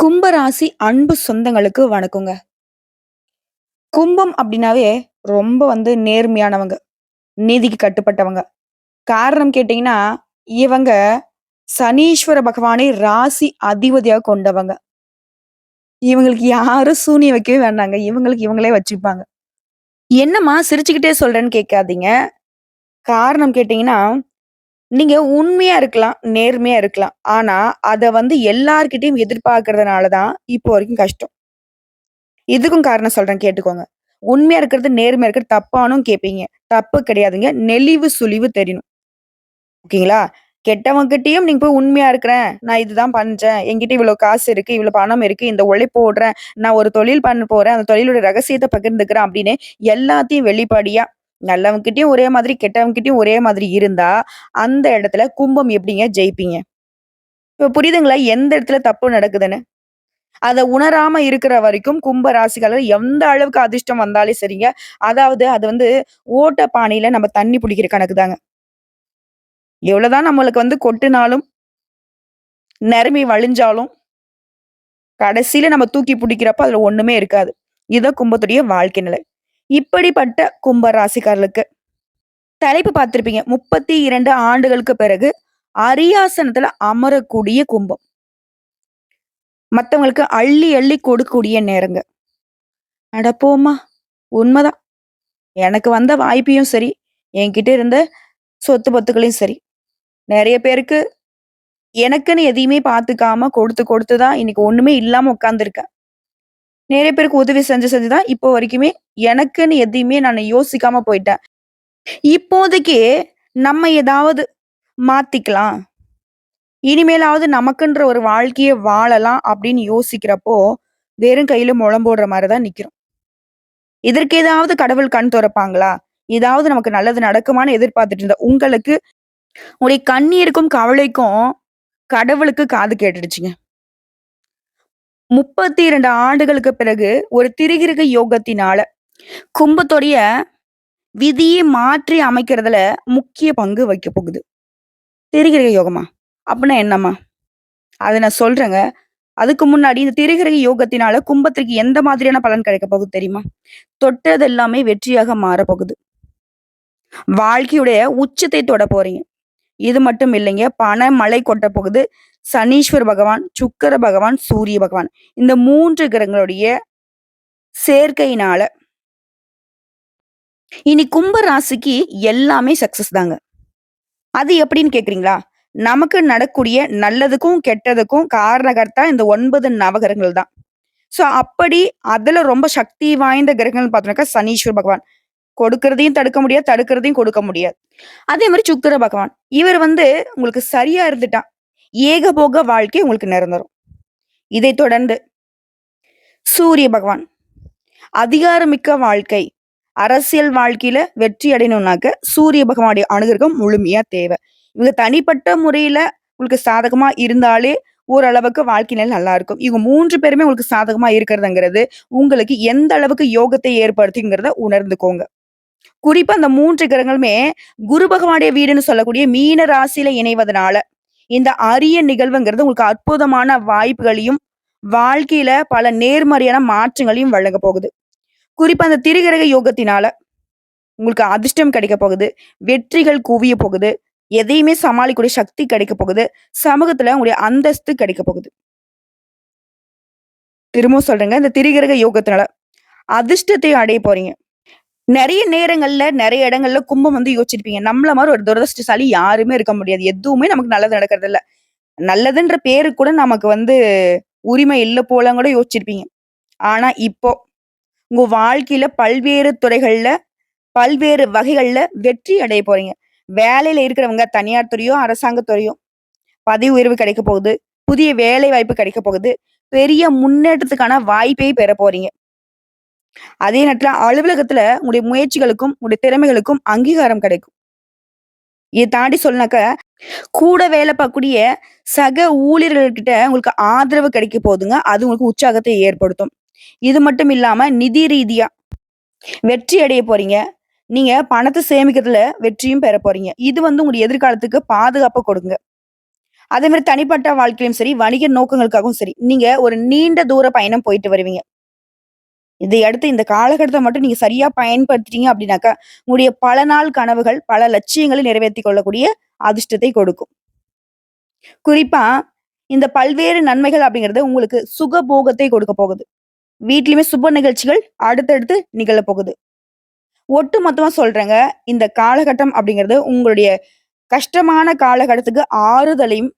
கும்பராசி அன்பு சொந்தங்களுக்கு வணக்கங்க. கும்பம் அப்படின்னாவே ரொம்ப நேர்மையானவங்க. நீதிக்கு கட்டுப்பட்டவங்க. காரணம் கேட்டீங்கன்னா, இவங்க சனீஸ்வர பகவானை ராசி அதிபதியா கொண்டவங்க. இவங்களுக்கு யாரும் சூனியம் வைக்கவே வேண்டாங்க. இவங்களுக்கு இவங்களே வச்சுப்பாங்க. என்னம்மா சிரிச்சுக்கிட்டே சொல்றேன்னு கேட்காதீங்க. காரணம் கேட்டீங்கன்னா, நீங்க உண்மையா இருக்கலாம், நேர்மையா இருக்கலாம். ஆனா, அத எல்லார்கிட்டயும் எதிர்பார்க்கிறதுனால தான் இப்போ வரைக்கும் கஷ்டம். இதுக்கும் காரணம் சொல்றேன் கேட்டுக்கோங்க. உண்மையா இருக்கிறது, நேர்மையா இருக்கிறது தப்பானும் கேட்பீங்க. தப்பு கிடையாதுங்க. நெளிவு சுளிவு தெரியணும். ஓகேங்களா? கெட்டவங்ககிட்டயும் நீங்க போய் உண்மையா இருக்கிறேன். நான் இதுதான் பண்றேன். என்கிட்ட இவ்வளோ காசு இருக்கு, இவ்வளோ பணம் இருக்கு, இந்த உழைப்பு ஓடுறேன். நான் ஒரு தொழில் பண்ண போறேன். அந்த தொழிலோட ரகசியத்த பகிர்ந்துக்கிறேன் அப்படின்னு எல்லாத்தையும் வெளிப்படையா நல்லவங்ககிட்டயும் ஒரே மாதிரி, கெட்டவங்ககிட்டயும் ஒரே மாதிரி இருந்தா, அந்த இடத்துல கும்பம் எப்படிங்க ஜெயிப்பீங்க? இப்ப புரியுதுங்களா? எந்த இடத்துல தப்பு நடக்குதுன்னு? அத உணராம இருக்கிற வரைக்கும் கும்ப ராசிக்காரர் எந்த அளவுக்கு அதிர்ஷ்டம் வந்தாலும் சரிங்க. அதாவது அது ஓட்ட பானையில நம்ம தண்ணி புடிக்கிற கணக்கு தாங்க. எவ்வளவுதான் நம்மளுக்கு கொட்டுனாலும், நிரம்பி வழிஞ்சாலும், கடைசியில நம்ம தூக்கி பிடிக்கிறப்ப அதுல ஒண்ணுமே இருக்காது. இதுதான் கும்பத்துடைய வாழ்க்கை நிலை. இப்படிப்பட்ட கும்ப ராசிக்காரர்களுக்கு தலைப்பு பார்த்திருப்பீங்க. 32 ஆண்டுகளுக்கு பிறகு அரியாசனத்துல அமரக்கூடிய கும்பம். மத்தவங்களுக்கு அள்ளி அள்ளி கொடுக்கக்கூடிய நேரங்க. அட போம்மா! உண்மதான். எனக்கு வந்த வாய்ப்பையும் சரி, என்கிட்ட இருந்த சொத்து பத்துக்களையும் சரி, நெறைய பேருக்கு எனக்குன்னு எதையுமே பார்த்துக்காம கொடுத்து கொடுத்து தான் இன்னைக்கு ஒண்ணுமே இல்லாம உட்கார்ந்துருக்கேன். நெறைய பேருக்கு உதவி செஞ்சு செஞ்சு தான் இப்போ வரைக்குமே எனக்குன்னு எதையுமே நானு யோசிக்காம போயிட்டேன். இப்போதைக்கு நம்ம ஏதாவது மாத்திக்கலாம். இனிமேலாவது நமக்குன்ற ஒரு வாழ்க்கைய வாழலாம் அப்படின்னு யோசிக்கிறப்போ, வெறும் கையில முழம் போடுற மாரி தான் நிக்கிறோம். இதற்கு ஏதாவது கடவுள் கண் தொறப்பாங்களா? ஏதாவது நமக்கு நல்லது நடக்குமான்னு எதிர்பார்த்துட்டு இருந்த உங்களுக்கு, உங்களுடைய கண்ணீருக்கும், கவலைக்கும் கடவுளுக்கு காது கேட்டுடுச்சுங்க. 32 ஆண்டுகளுக்கு பிறகு ஒரு திரிகிரக யோகத்தினால, கும்பத்தோடைய விதியை மாற்றி அமைக்கிறதுல முக்கிய பங்கு வைக்க போகுது. திரிகிரக யோகமா? அப்டின்னா என்னம்மா? அத நான் சொல்றேங்க. அதுக்கு முன்னாடி இந்த திரிகிரக யோகத்தினால கும்பத்திற்கு எந்த மாதிரியான பலன் கிடைக்க போகுது தெரியுமா? தொட்டது எல்லாமே வெற்றியாக மாறப்போகுது. வாழ்க்கையுடைய உச்சத்தை தொட போறீங்க. இது மட்டும் இல்லைங்க. பணமழை கொட்டப் போகுது. சனீஸ்வர பகவான், சுக்கிர பகவான், சூரிய பகவான். இந்த 3 கிரகங்களுடைய சேர்க்கையினால, இனி கும்ப ராசிக்கு எல்லாமே சக்சஸ் தாங்க. அது எப்படின்னு கேட்கிறீங்களா? நமக்கு நடக்கக்கூடிய நல்லதுக்கும், கெட்டதுக்கும் காரணகர்த்தா இந்த 9 நவகிரகங்கள் தான். ஸோ அப்படி அதுல ரொம்ப சக்தி வாய்ந்த கிரகங்கள்னு பார்த்தோம்னாக்கா சனீஸ்வர பகவான். கொடுக்கிறதையும் தடுக்க முடியாது, தடுக்கிறதையும் கொடுக்க முடியாது. அதே மாரி சுக்கிர பகவான். இவர் உங்களுக்கு சரியா இருந்துட்டா, ஏகபோக வாழ்க்கை உங்களுக்கு நிரந்தரம். இதைத் தொடர்ந்து சூரிய பகவான். அதிகாரமிக்க வாழ்க்கை. அரசியல் வாழ்க்கையில வெற்றி அடையணும்னாக்க சூரிய பகவானுடைய அனுகிரகம் முழுமையா தேவை. இவங்க தனிப்பட்ட முறையில உங்களுக்கு சாதகமா இருந்தாலே ஓரளவுக்கு வாழ்க்கை நிலை நல்லா இருக்கும். இவங்க 3 பேருமே உங்களுக்கு சாதகமா இருக்கிறதுங்கிறது, உங்களுக்கு எந்த அளவுக்கு யோகத்தை ஏற்படுத்துங்கிறத உணர்ந்துக்கோங்க. குறிப்பா அந்த 3 கிரகங்களுமே குரு பகவானுடைய வீடுன்னு சொல்லக்கூடிய மீன ராசியில இணைவதனால, இந்த அரிய நிகழ்வுங்கிறது உங்களுக்கு அற்புதமான வாய்ப்புகளையும், வாழ்க்கையில பல நேர்மறையான மாற்றங்களையும் வழங்கப் போகுது. குறிப்பா அந்த திரிகிரக யோகத்தினால உங்களுக்கு அதிர்ஷ்டம் கிடைக்கப் போகுது. வெற்றிகள் குவிய போகுது. எதையுமே சமாளிக்கக்கூடிய சக்தி கிடைக்கப் போகுது. சமூகத்துல உங்களுடைய அந்தஸ்து கிடைக்கப் போகுது. திரும்பவும் சொல்றேங்க. இந்த திரிகிரக யோகத்தினால அதிர்ஷ்டத்தை அடைய போறீங்க. நெறைய நேரங்கள்ல, நெறைய இடங்கள்ல கும்பம் யோசிச்சிருப்பீங்க. நம்மள மாரி ஒரு துரதிர்ஷ்டசாலி யாருமே இருக்க முடியாது. எதுவுமே நமக்கு நல்லது நடக்கறதில்ல. நல்லதுன்ற பேருக்கு கூட நமக்கு உரிமை இல்ல போலன்னு கூட யோசிச்சிருப்பீங்க. ஆனா இப்போ, உங்க வாழ்க்கையில பல்வேறு துறைகள்ல, பல்வேறு வகைகள்ல வெற்றி அடைய போறீங்க. வேலையில இருக்கிறவங்க தனியார் துறையோ, அரசாங்க துறையோ பதவி உயர்வு கிடைக்க போகுது. புதிய வேலை வாய்ப்பு கிடைக்க போகுது. பெரிய முன்னேற்றத்துக்கான வாய்ப்பை பெற போறீங்க. அதே நேரத்துல அலுவலகத்துல உங்களுடைய முயற்சிகளுக்கும், உங்களுடைய திறமைகளுக்கும் அங்கீகாரம் கிடைக்கும். இத தாண்டி சொல்லனாக்க, கூட வேலை பார்க்கக்கூடிய சக ஊழியர்கள்கிட்ட உங்களுக்கு ஆதரவு கிடைக்க போகுதுங்க. அது உங்களுக்கு உற்சாகத்தை ஏற்படுத்தும். இது மட்டும் இல்லாம நிதி ரீதியா வெற்றி அடைய போறீங்க. நீங்க பணத்த சேமிக்கிறதுல வெற்றியும் பெற போறீங்க. இது உங்களுடைய எதிர்காலத்துக்கு பாதுகாப்ப கொடுங்க. அதே மாரி தனிப்பட்ட வாழ்க்கையிலும் சரி, வணிக நோக்கங்களுக்காகவும் சரி, நீங்க ஒரு நீண்ட தூர பயணம் போயிட்டு வருவீங்க. இதை அடுத்து இந்த காலகட்டத்த மட்டும் நீங்க சரியா பயன்படுத்திட்டீங்க அப்படின்னாக்கா, உங்களுடைய பல நாள் கனவுகள், பல லட்சியங்களை நிறைவேத்திக் கொள்ளக்கூடிய அதிர்ஷ்டத்தை கொடுக்கும். குறிப்பா இந்த பல்வேறு நன்மைகள் அப்படிங்கிறது உங்களுக்கு சுகபோகத்தை கொடுக்க போகுது. வீட்லயுமே சுப நிகழ்ச்சிகள் அடுத்தடுத்து நிகழப் போகுது. ஒட்டு மொத்தமா சொல்றேங்க, இந்த காலகட்டம் அப்படிங்கிறது உங்களுடைய கஷ்டமான காலகட்டத்துக்கு ஆறுதலையும்,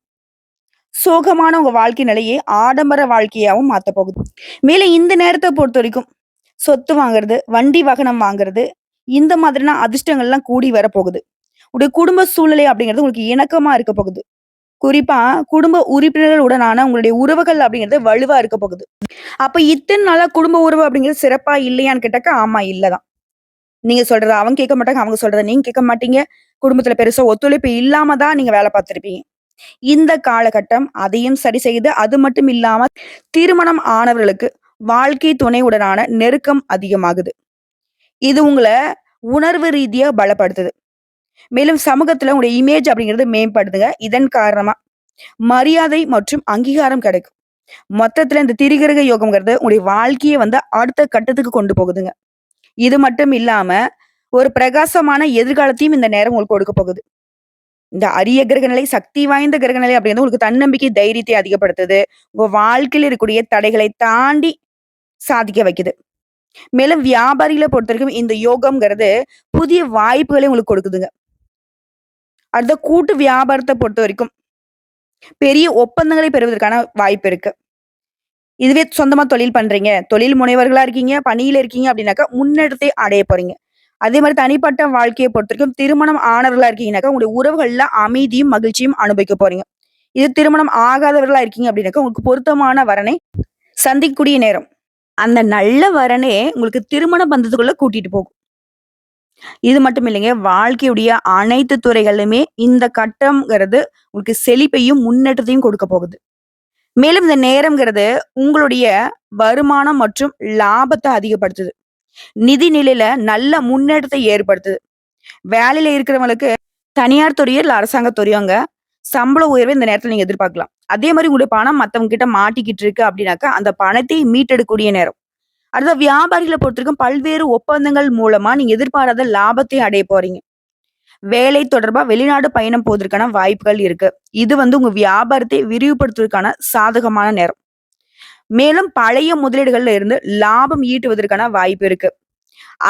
சோகமான உங்க வாழ்க்கை நிலையை ஆடம்பர வாழ்க்கையாவும் மாத்தப் போகுது. மேலும் இந்த நேரத்த பொறுத்தவரைக்கும், சொத்து வாங்குறது, வண்டி வாகனம் வாங்குறது, இந்த மாதிரியான அதிர்ஷ்டங்கள்லாம் கூடி வரப்போகுது. உங்களுடைய குடும்ப சூழ்நிலை அப்படிங்கிறது உங்களுக்கு இணக்கமா இருக்க போகுது. குறிப்பா குடும்ப உறுப்பினர்கள் உடனான உங்களுடைய உறவுகள் அப்படிங்கிறது வலுவா இருக்க போகுது. அப்ப இத்தன நாளா குடும்ப உறவு அப்படிங்கிறது சிறப்பா இல்லையான்னு கேட்டாக்கா, ஆமா இல்ல தான். நீங்க சொல்றத அவங்க கேட்க மாட்டாங்க, அவங்க சொல்றத நீங்க கேட்க மாட்டீங்க. குடும்பத்துல பெருசா ஒத்துழைப்பு இல்லாம தான் நீங்க வேலை பார்த்திருப்பீங்க. இந்த காலகட்டம் அதையும் சரி செய்து, அது மட்டும் இல்லாம திருமணம் ஆனவர்களுக்கு வாழ்க்கை துணையுடனான நெருக்கம் அதிகமாகுது. இது உங்கள உணர்வு ரீதியா பலப்படுத்துது. மேலும் சமூகத்துல உங்களுடைய இமேஜ் அப்படிங்கிறது மேம்படுதுங்க. இதன் காரணமா மரியாதை மற்றும் அங்கீகாரம் கிடைக்கும். மொத்தத்துல இந்த திரிகிரக யோகம்ங்கிறது உங்களுடைய வாழ்க்கைய அடுத்த கட்டத்துக்கு கொண்டு போகுதுங்க. இது மட்டும் இல்லாம, ஒரு பிரகாசமான எதிர்காலத்தையும் இந்த நேரம் உங்களுக்கு கொடுக்க போகுது. இந்த அரிய கிரகநிலை, சக்தி வாய்ந்த கிரகநிலை அப்படிங்கிறது உங்களுக்கு தன்னம்பிக்கை, தைரியத்தை அதிகப்படுத்துது. உங்க வாழ்க்கையில இருக்கக்கூடிய தடைகளை தாண்டி சாதிக்க வைக்குது. மேலும் வியாபாரிகள பொறுத்தவரைக்கும் இந்த யோகம்ங்கிறது புதிய வாய்ப்புகளை உங்களுக்கு கொடுக்குதுங்க. அடுத்த கூட்டு வியாபாரத்த பொறுத்தவரைக்கும் பெரிய ஒப்பந்தங்களை பெறுவதற்கான வாய்ப்பு இருக்கு. இதுவே சொந்தமா தொழில் பண்றீங்க, தொழில் முனைவர்களா இருக்கீங்க, பணியில இருக்கீங்க அப்படின்னாக்கா முன்னேற்றத்தை அடைய போறீங்க. அதே மாரி தனிப்பட்ட வாழ்க்கைய பொறுத்தவரைக்கும் திருமணம் ஆனவர்களா இருக்கீங்கன்னாக்கா, உங்களுடைய உறவுகள்ல அமைதியும், மகிழ்ச்சியும் அனுபவிக்க போறீங்க. இது திருமணம் ஆகாதவர்களா இருக்கீங்க அப்படின்னாக்கா, உங்களுக்கு பொருத்தமான வரனை சந்திக்கக்கூடிய நேரம். அந்த நல்ல வரனே உங்களுக்கு திருமண பந்தத்துக்குள்ள கூட்டிட்டு போகும். இது மட்டும் இல்லைங்க, வாழ்க்கையுடைய அனைத்து துறைகளிலுமே இந்த கட்டம்ங்கிறது உங்களுக்கு செழிப்பையும், முன்னேற்றத்தையும் கொடுக்க போகுது. மேலும் இந்த நேரம்ங்கிறது உங்களுடைய வருமானம் மற்றும் லாபத்த அதிகப்படுத்துது. நிதி நிலையில நல்ல முன்னேற்றத்தை ஏற்படுத்துது. வேலையில இருக்கிறவங்களுக்கு தனியார் துறையோ, இல்ல அரசாங்க துறையோங்க, சம்பள உயர்வை இந்த நேரத்துல நீங்க எதிர்பார்க்கலாம். அதே மாரி உங்களுடைய பணம் மத்தவங்க கிட்ட மாட்டிக்கிட்டு இருக்கு அப்படின்னாக்கா, அந்த பணத்தை மீட்டெடுக்கக்கூடிய நேரம். அடுத்த வியாபாரிகள பொறுத்தவரைக்கும் பல்வேறு ஒப்பந்தங்கள் மூலமா நீங்க எதிர்பாராத லாபத்தை அடைய போறீங்க. வேலை தொடர்பா வெளிநாடு பயணம் போவதற்கான வாய்ப்புகள் இருக்கு. இது உங்க வியாபாரத்தை விரிவுபடுத்துவதற்கான சாதகமான நேரம். மேலும் பழைய முதலீடுகள்ல இருந்து லாபம் ஈட்டுவதற்கான வாய்ப்பு இருக்கு.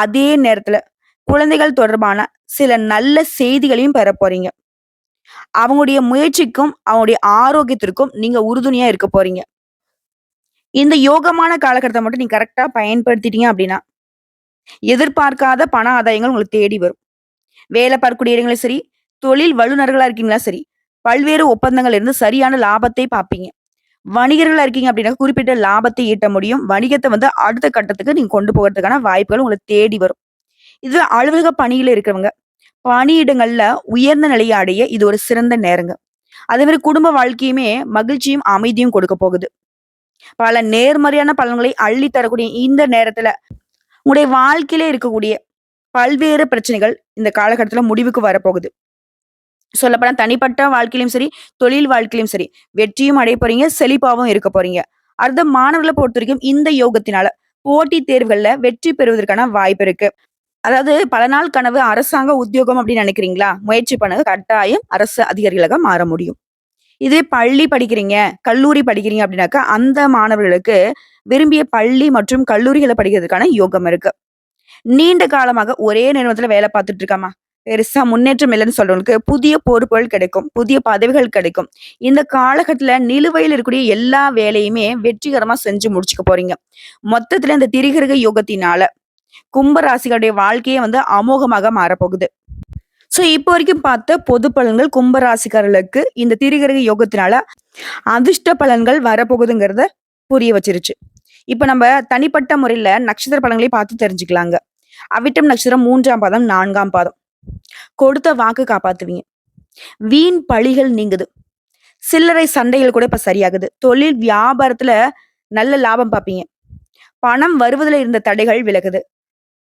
அதே நேரத்துல குழந்தைகள் தொடர்பான சில நல்ல செய்திகளையும் பெறப் போறீங்க. அவங்களுடைய முயற்சிக்கும், அவங்களுடைய ஆரோக்கியத்திற்கும் நீங்க உறுதுணையா இருக்க போறீங்க. இந்த யோகமான காலகட்டத்த மட்டும் நீங்க கரெக்ட்டா பயன்படுத்திட்டீங்க அப்படின்னா, எதிர்பார்க்காத பண ஆதாயங்கள் உங்களுக்கு தேடி வரும். வேலை பார்க்கக்கூடிய இடங்களும் சரி, தொழில் வல்லுனர்களா இருக்கீங்களா சரி, பல்வேறு ஒப்பந்தங்கள்ல இருந்து சரியான லாபத்தை பார்ப்பீங்க. வணிகர்களா இருக்கீங்க அப்படின்னா, குறிப்பிட்ட லாபத்தை ஈட்ட முடியும். வணிகத்த அடுத்த கட்டத்துக்கு நீங்க கொண்டு போகறதுக்கான வாய்ப்புகள் உங்கள தேடி வரும். இது அலுவலக பணியில இருக்கிறவங்க, பணியிடங்கள்ல உயர்ந்த நிலைய அடைய இது ஒரு சிறந்த நேரங்க. அதே மாரி குடும்ப வாழ்க்கையுமே மகிழ்ச்சியும், அமைதியும் கொடுக்க போகுது. பல நேர்மறையான பலன்களை அள்ளி தரக்கூடிய இந்த நேரத்துல, உங்களுடைய வாழ்க்கையில இருக்கக்கூடிய பல்வேறு பிரச்சனைகள் இந்த காலகட்டத்துல முடிவுக்கு வரப்போகுது. சொல்லப்போனா தனிப்பட்ட வாழ்க்கையிலும் சரி, தொழில் வாழ்க்கையிலும் சரி, வெற்றியும் அடைய போறீங்க, செழிப்பாவும் இருக்க போறீங்க. அடுத்த மாணவர்கள பொறுத்தவரைக்கும் இந்த யோகத்தினால போட்டித் தேர்வுகள்ல வெற்றி பெறுவதற்கான வாய்ப்பு இருக்கு. அதாவது பல நாள் கனவு அரசாங்க உத்தியோகம் அப்படின்னு நினைக்கிறீங்களா? முயற்சி பண்ணுங்க. கட்டாயம் அரசு அதிகாரிகளாக மாற முடியும். இதே பள்ளி படிக்கிறீங்க, கல்லூரி படிக்கிறீங்க அப்படின்னாக்கா, அந்த மாணவர்களுக்கு விரும்பிய பள்ளி மற்றும் கல்லூரிகள படிக்கிறதுக்கான யோகம் இருக்கு. நீண்ட காலமாக ஒரே நிறுவனத்துல வேலை பார்த்துட்டு இருக்காமா, பெருசா முன்னேற்றம் இல்லைன்னு சொல்றவங்களுக்கு புதிய பொறுப்புகள் கிடைக்கும். புதிய பதவிகள் கிடைக்கும். இந்த காலகட்டத்துல நிலுவையில் இருக்கக்கூடிய எல்லா வேலையுமே வெற்றிகரமா செஞ்சு முடிச்சுக்க போறீங்க. மொத்தத்துல இந்த திரிகிரக யோகத்தினால கும்ப ராசிகளுடைய வாழ்க்கையே அமோகமாக மாறப்போகுது. சோ இப்போ வரைக்கும் பார்த்த பொது பலன்கள் கும்ப ராசிக்காரர்களுக்கு இந்த திரிகிரக யோகத்தினால அதிர்ஷ்ட பலன்கள் வரப்போகுதுங்கிறத புரிய வச்சிருச்சு. இப்ப நம்ம தனிப்பட்ட முறையில நட்சத்திர பலன்களை பார்த்து தெரிஞ்சுக்கலாங்க. அவிட்டம் நட்சத்திரம் 3ஆம் பாதம், 4ஆம் பாதம். கொடுத்த வாக்கு காப்பாத்துவீங்க. வீண் பழிகள் நீங்குது. சில்லறை சண்டைகள் கூட இப்ப சரியாகுது. தொழில் வியாபாரத்துல நல்ல லாபம் பார்ப்பீங்க. பணம் வருவதுல இருந்த தடைகள் விலகுது.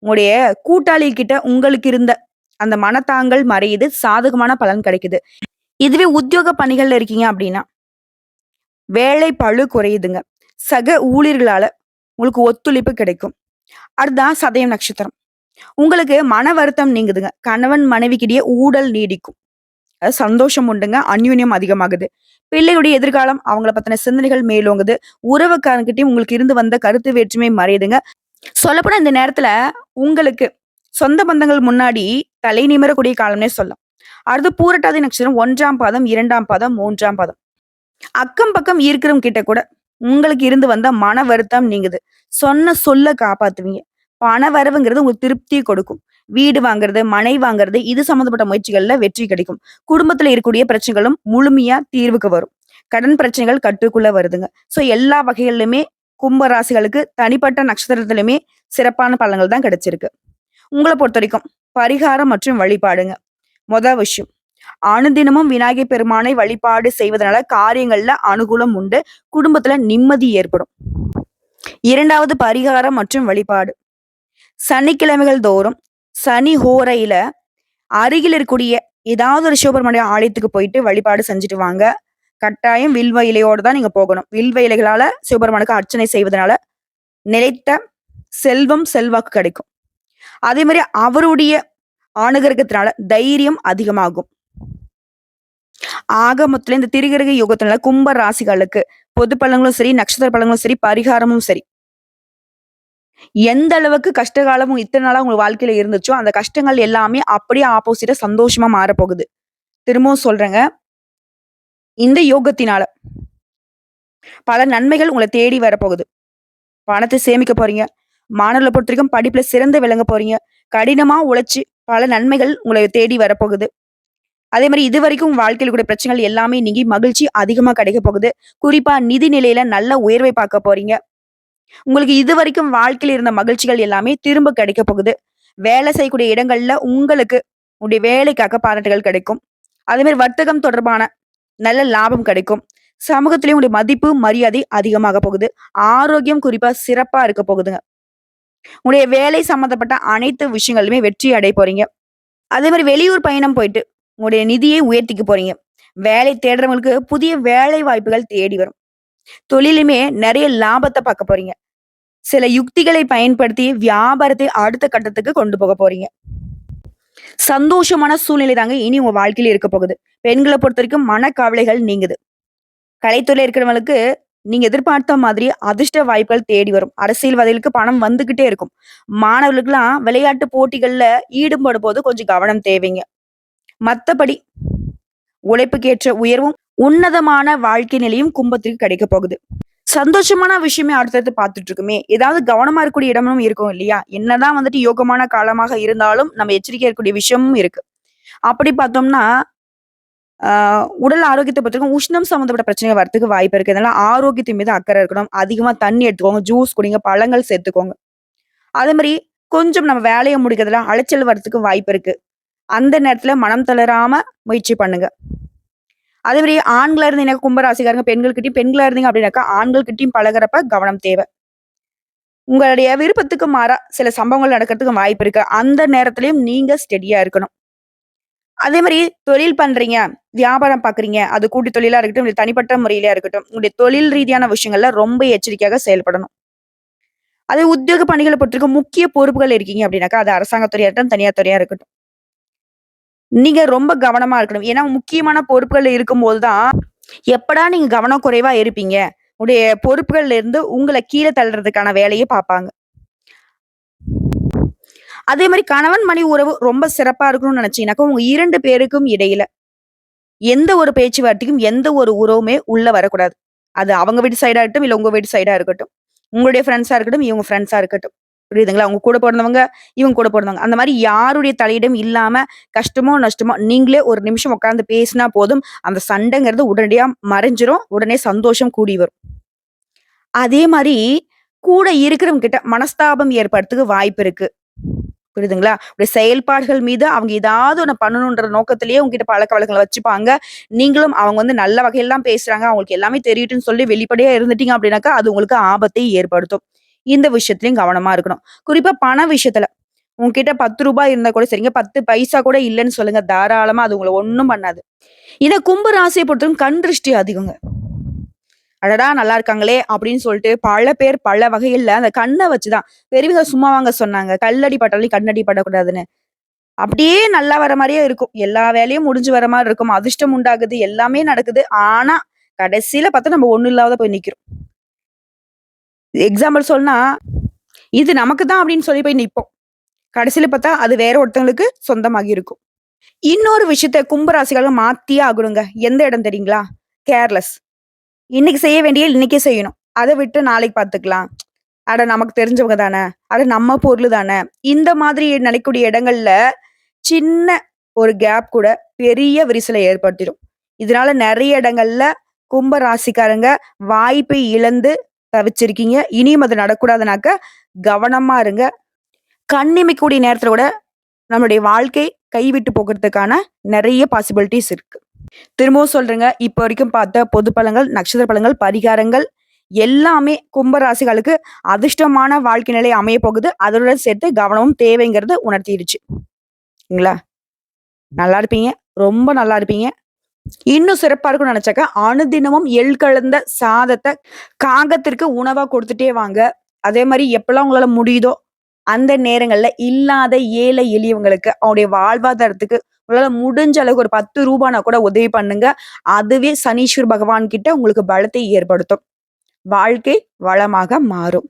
உங்களுடைய கூட்டாளி கிட்ட உங்களுக்கு இருந்த அந்த மனத்தாங்கல் மறையுது. சாதகமான பலன் கிடைக்குது. இதுவே உத்தியோக பணிகள்ல இருக்கீங்க அப்படின்னா, வேலை பளு குறையுதுங்க. சக ஊழியர்களால உங்களுக்கு ஒத்துழைப்பு கிடைக்கும். அடுத்ததான் சதயம் நட்சத்திரம். உங்களுக்கு மன வருத்தம் நீங்குதுங்க. கணவன் மனைவிக்கிடையே ஊடல் நீடிக்கும். அது சந்தோஷம் உண்டுங்க. அந்யோன்யம் அதிகமாகுது. பிள்ளைகளுடைய எதிர்காலம், அவங்கள பத்தின சிந்தனைகள் மேலோங்குது. உறவுக்காரங்கிட்டயும் உங்களுக்கு இருந்து வந்த கருத்து வேற்றுமை மறையுதுங்க. சொல்லப்போனா இந்த நேரத்துல உங்களுக்கு சொந்த பந்தங்கள் முன்னாடி தலை நிமிரக்கூடிய காலம்னே சொல்லலாம். அடுத்து பூரட்டாதி நட்சத்திரம் 1ஆம் பாதம், 2ஆம் பாதம், 3ஆம் பாதம். அக்கம் பக்கம் இருக்கிறவங்க கிட்ட கூட உங்களுக்கு இருந்து வந்த மன வருத்தம் நீங்குது. சொன்ன சொல்ல காப்பாத்துவீங்க. பண வரவுங்கிறது உங்களுக்கு திருப்திய கொடுக்கும். வீடு வாங்குறது, மனை வாங்குறது இது சம்மந்தப்பட்ட முயற்சிகள்ல வெற்றி கிடைக்கும். குடும்பத்துல இருக்கக்கூடிய பிரச்சனைகளும் முழுமையா தீர்வுக்கு வரும். கடன் பிரச்சனைகள் கட்டுக்குள்ள வருதுங்க. ஸோ எல்லா வகைகளிலுமே கும்ப ராசிகளுக்கு தனிப்பட்ட நட்சத்திரத்திலுமே சிறப்பான பலன்கள் தான் கிடைச்சிருக்கு. உங்கள பொறுத்தவரைக்கும் பரிகாரம் மற்றும் வழிபாடுங்க. மொத விஷயம், அனுதினமும் விநாயகர் பெருமானை வழிபாடு செய்வதனால காரியங்கள்ல அனுகூலம் உண்டு. குடும்பத்துல நிம்மதி ஏற்படும். 2வது பரிகாரம் மற்றும் வழிபாடு. சனிக்கிழமைகள் தோறும் சனி ஹோரையில அருகில் இருக்கக்கூடிய ஏதாவது ஒரு சிவபெருமானுடைய ஆலயத்துக்கு போயிட்டு வழிபாடு செஞ்சுட்டு வாங்க. கட்டாயம் வில்வ இலையோட தான் நீங்க போகணும். வில்வ இலைகளால சிவபெருமானுக்கு அர்ச்சனை செய்வதனால நிலைத்த செல்வம், செல்வாக்கு கிடைக்கும். அதே மாரி அவருடைய அனுகிரகத்தினால தைரியம் அதிகமாகும். ஆக மொத்தத்துல இந்த திரிகிரக யுகத்தினால கும்ப ராசிகளுக்கு பொது பலன்களும் சரி, நட்சத்திர பலன்களும் சரி, பரிகாரமும் சரி, எந்த அளவுக்கு கஷ்டகாலமும் இத்தன நாளா உங்க வாழ்க்கையில இருந்துச்சோ, அந்த கஷ்டங்கள் எல்லாமே அப்படியே ஆப்போசிட்டா சந்தோஷமா மாறப்போகுது. திரும்பவும் சொல்றேங்க. இந்த யோகத்தினால பல நன்மைகள் உங்கள தேடி வரப்போகுது. பணத்த சேமிக்க போறீங்க. மாணவர்கள பொறுத்தவரைக்கும் படிப்புல சிறந்து விளங்க போறீங்க. கடினமா உழைச்சு பல நன்மைகள் உங்கள தேடி வரப்போகுது. அதே மாரி இதுவரைக்கும் உங்க வாழ்க்கையில கூடிய பிரச்சனைகள் எல்லாமே நீங்கி மகிழ்ச்சி அதிகமா கிடைக்க போகுது. குறிப்பா நிதி நிலையில நல்ல உயர்வை பார்க்க போறீங்க. உங்களுக்கு இதுவரைக்கும் வாழ்க்கையில இருந்த மகிழ்ச்சிகள் எல்லாமே திரும்ப கிடைக்க போகுது. வேலை செய்யக்கூடிய இடங்கள்ல உங்களுக்கு உங்களுடைய வேலைக்காக பாராட்டுகள் கிடைக்கும். அதே மாரி வர்த்தகம் தொடர்பான நல்ல லாபம் கிடைக்கும். சமூகத்திலயும் உங்களுடைய மதிப்பு, மரியாதை அதிகமாக போகுது. ஆரோக்கியம் குறிப்பா சிறப்பா இருக்க போகுதுங்க. உங்களுடைய வேலை சம்மந்தப்பட்ட அனைத்து விஷயங்களுமே வெற்றி அடைய போறீங்க. அதே மாரி வெளியூர் பயணம் போயிட்டு உங்களுடைய நிதியை உயர்த்திக்க போறீங்க. வேலை தேடுறவங்களுக்கு புதிய வேலை வாய்ப்புகள் தேடி வரும். தொழிலுமே நெறைய லாபத்த பார்க்க போறீங்க. சில யுக்திகளை பயன்படுத்தி வியாபாரத்தை அடுத்த கட்டத்துக்கு கொண்டு போக போறீங்க. சந்தோஷமான சூழ்நிலை தாங்க இனி உங்க வாழ்க்கையில இருக்க போகுது. பெண்கள பொறுத்தவரைக்கும் மனக்கவலைகள் நீங்குது. கலைத்துறையில இருக்கிறவங்களுக்கு நீங்க எதிர்பார்த்த மாதிரி அதிர்ஷ்ட வாய்ப்புகள் தேடி வரும். அரசியல்வாதிகளுக்கு பணம் வந்துகிட்டே இருக்கும். மாணவர்களுக்கெல்லாம் விளையாட்டு போட்டிகள்ல ஈடுபடும் போது கொஞ்சம் கவனம் தேவைங்க. மத்தபடி உழைப்புக்கேற்ற உயர்வும், உன்னதமான வாழ்க்கை நிலையும் கும்பத்திற்கு கிடைக்க போகுது. சந்தோஷமான விஷயமே அடுத்தடுத்து பார்த்துட்டு இருக்குமே. ஏதாவது கவனமா இருக்கக்கூடிய இடமும் இருக்கும் இல்லையா? என்னதான் வந்துட்டு யோகமான காலமாக இருந்தாலும், நம்ம எச்சரிக்கையா இருக்கக்கூடிய விஷயமும் இருக்கு. அப்படி பார்த்தோம்னா, ஆ உடல் ஆரோக்கியத்த பொறுத்தவரைக்கும் உஷ்ணம் சம்மந்தப்பட்ட பிரச்சனைகள் வரதுக்கு வாய்ப்பு இருக்கு. அதனால ஆரோக்கியத்தின் மீது அக்கறை இருக்கணும். அதிகமா தண்ணி எடுத்துக்கோங்க, ஜூஸ் குடிங்க, பழங்கள் சேர்த்துக்கோங்க. அதே மாரி கொஞ்சம் நம்ம வேலைய முடிக்கிறதுல அலைச்சல் வரதுக்கு வாய்ப்பு இருக்கு. அந்த நேரத்துல மனம் தளராம முயற்சி பண்ணுங்க. அதே மாரி ஆண்களா இருந்தீங்கன்னா கும்பராசிக்காரங்க பெண்கள்கிட்டயும், பெண்களா இருந்தீங்க அப்படின்னாக்கா ஆண்கள்கிட்டயும் பழகுறப்ப கவனம் தேவை. உங்களுடைய விருப்பத்துக்கு மாறா சில சம்பவங்கள் நடக்கிறதுக்கு வாய்ப்பு இருக்கு. அந்த நேரத்திலயும் நீங்க ஸ்டெடியா இருக்கணும். அதே மாரி தொழில் பண்றீங்க, வியாபாரம் பார்க்குறீங்க, அது கூட்டு தொழிலா இருக்கட்டும், இல்ல தனிப்பட்ட முறையிலயா இருக்கட்டும், உங்களுடைய தொழில் ரீதியான விஷயங்கள்ல ரொம்ப எச்சரிக்கையாக செயல்படணும். அதே உத்தியோக பணிகள பொறுத்தவரைக்கும் முக்கிய பொறுப்புகள் இருக்கீங்க அப்படின்னாக்கா, அது அரசாங்கத் துறையா இருக்கட்டும், தனியார் துறையா இருக்கட்டும். நீங்க ரொம்ப கவனமா இருக்கணும். ஏன்னா முக்கியமான பொறுப்புகள்ல இருக்கும்போது தான், எப்படா நீங்க கவனம் குறைவா இருப்பீங்க, உடைய பொறுப்புகள்ல இருந்து உங்கள கீழ தள்றதுக்கான வேலைய பார்ப்பாங்க. அதே மாரி கணவன், மனைவி உறவு ரொம்ப சிறப்பா இருக்கணும்னு நினைச்சீங்கன்னாக்கா, உங்க 2 பேருக்கும் இடையில எந்த ஒரு பேச்சுவார்த்தைக்கும், எந்த ஒரு உறவுமே உள்ள வரக்கூடாது. அது அவங்க வீட்டு சைடா இருக்கட்டும், இல்ல உங்க வீட்டு சைடா இருக்கட்டும். உங்களுடைய ஃப்ரெண்ட்ஸா இருக்கட்டும், இவங்க ஃப்ரெண்ட்ஸா இருக்கட்டும். புரியுதுங்களா? உங்க கூட பொறந்தவங்க, இவங்க கூட பொறந்தவங்க. அந்த மாரி யாருடைய தலையீடும் இல்லாம, கஷ்டமோ, நஷ்டமோ நீங்களே ஒரு நிமிஷம் உட்கார்ந்து பேசினா போதும். அந்த சண்டைங்கிறது உடனடியா மறைஞ்சிரும். உடனே சந்தோஷம் கூடி வரும். அதே மாரி கூட இருக்கிறவங்க கிட்ட மனஸ்தாபம் ஏற்படுறதுக்கு வாய்ப்பு இருக்கு. புரியுதுங்களா? உடைய செயல்பாடுகள் மீது அவங்க ஏதாவது ஒண்ணு பண்ணணுன்ற நோக்கத்திலேயே உங்ககிட்ட பழக்கவழக்கங்கள வச்சுப்பாங்க. நீங்களும் அவங்க வந்து நல்ல வகையில தான் பேசுறாங்க. அவங்களுக்கு எல்லாமே தெரியட்டும்னு சொல்லி வெளிப்படையா இருந்துட்டீங்க அப்படின்னாக்கா, அது உங்களுக்கு ஆபத்தை ஏற்படுத்தும். இந்த விஷயத்திலயும் கவனமா இருக்கணும். குறிப்பா பண விஷயத்துல. உங்ககிட்ட ரூ. 10 இருந்தா கூட சரிங்க. 10 பைசா கூட இல்லன்னு சொல்லுங்க. தாராளமா அது உங்கள ஒண்ணும் பண்ணாது. இத கும்ப ராசிய பொறுத்தவரைக்கும் கண் திருஷ்டி அதிகங்க. அடடா! நல்லா இருக்காங்களே! அப்படின்னு சொல்லிட்டு பல பேர் பல வகையில அந்த கண்ண வச்சுதான். பெரியவங்க சும்மாவாங்க சொன்னாங்க. கல்லடி பட்டாலும் கண்ணடி படக்கூடாதுன்னு. அப்படியே நல்லா வர மாரியே இருக்கும். எல்லா வேலையும் முடிஞ்சு வர மாரி இருக்கும். அதிர்ஷ்டம் உண்டாகுது. எல்லாமே நடக்குது. ஆனா, கடைசியில பார்த்தா நம்ம ஒண்ணும் இல்லாத போய் நிக்கிறோம். எக்ஸாம்பிள் சொல்லணும்னா, இது நமக்கு தான் அப்படின்னு சொல்லி போய் நிப்போம். கடைசியில பார்த்தா அது வேற ஒருத்தவங்களுக்கு சொந்தமாகி இருக்கும். இன்னொரு விஷயத்த கும்பராசிக்காரங்க மாத்தியே ஆகணுங்க. எந்த இடம் தெரியுங்களா? கேர்லெஸ். இன்னைக்கு செய்ய வேண்டியது இன்னைக்கே செய்யணும். அத விட்டு நாளைக்கு பார்த்துக்கலாம். அட நமக்கு தெரிஞ்சவங்க தான. அட நம்ம பொருளு தான. இந்த மாதிரி நினைக்கக்கூடிய இடங்கள்ல சின்ன ஒரு கேப் கூட பெரிய விரிசல ஏற்படுத்திடும். இதனால நெறைய இடங்கள்ல கும்ப ராசிக்காரங்க வாய்ப்பை இழந்து தவிச்சிருக்கீங்க. இனியும் அது நடக்கூடாதுனாக்க கவனமா இருங்க. கண் இமைக்கக்கூடிய நேரத்துல கூட நம்மளுடைய வாழ்க்கை கைவிட்டு போகுறதுக்கான நெறைய பாசிபிலிட்டீஸ் இருக்கு. திரும்பவும் சொல்றேங்க. இப்ப வரைக்கும் பார்த்த பொது பலன்கள், நட்சத்திர பலன்கள், பரிகாரங்கள் எல்லாமே கும்ப ராசிகளுக்கு அதிர்ஷ்டமான வாழ்க்கை நிலை அமையப் போகுது. அதனுடன் சேர்த்து கவனமும் தேவைங்கிறது உணர்த்திருச்சு. ங்களா? நல்லா இருப்பீங்க. ரொம்ப நல்லா இருப்பீங்க. இன்னும் சிறப்பா இருக்கும்னு நெனச்சாக்கா, அனுதினமும் எள் கலந்த சாதத்த காகத்திற்கு உணவா குடுத்துட்டே வாங்க. அதே மாரி எப்பலாம் உங்களால முடியுதோ, அந்த நேரங்கள்ல இல்லாத ஏழை எளியவங்களுக்கு அவங்களுடைய வாழ்வாதாரத்துக்கு உங்களால முடிஞ்ச அளவுக்கு ஒரு ரூ. 10 கூட உதவி பண்ணுங்க. அதுவே சனீஸ்வர பகவான் கிட்ட உங்களுக்கு பலத்தை ஏற்படுத்தும். வாழ்க்கை வளமாக மாறும்.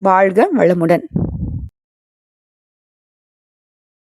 வாழ்க வளமுடன்.